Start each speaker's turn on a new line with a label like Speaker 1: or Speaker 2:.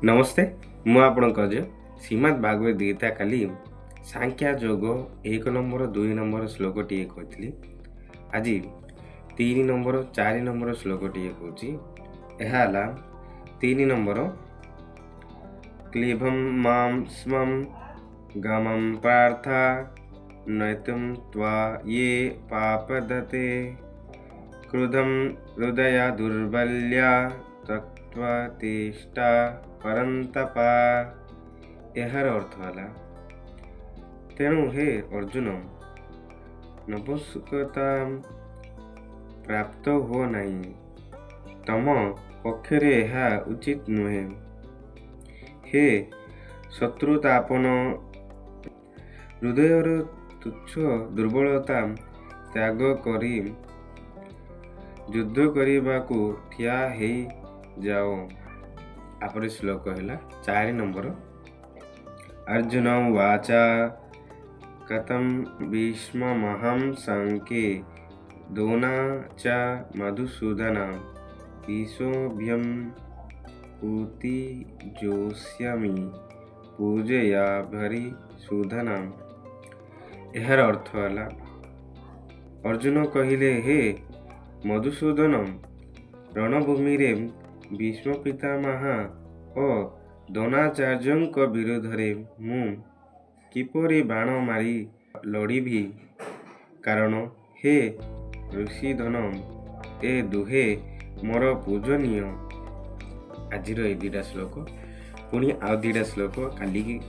Speaker 1: नमस्ते मु आपण श्रीमद् भागवत गीता काली सांख्या जोग 1 नंबर 2 नंबर श्लोक टी कहती आज 3 नंबर 4 नंबर श्लोक टी कहला 3 नंबर क्लीभम मां स्मं गमं पार्था नैतुं त्वा ये पापदते क्रुधं हृदय दुर्बल्या तत्त्वतिष्ठा परंतपा। यार अर्थ है तेणु हे अर्जुन नपुंसकता प्राप्त हो नहीं, तम पक्षरे यह उचित नुहे। हे शत्रुतापन हृदयर तुच्छ दुर्बलता त्याग करी युद्ध करने ठिया हे जाओ। आपरे श्लोक है 4 नंबर अर्जुन वाचा कथम भीष्महं संके दोना च मधुसूदना ईशोभ्यं पूति जोष्यामि पूजया भरी सूदना। यार अर्थ है अर्जुन कहले हे मधुसूदन रणभूमि रे भीष्म पितामह और द्रोणाचार्य विरोध मु किपरि बाण मारी लड़िभी, कारण हे ऋषिधन ए दुहे मोर पूजनीय। आज ये 2टा श्लोक पुणी आउ 2टा श्लोक काली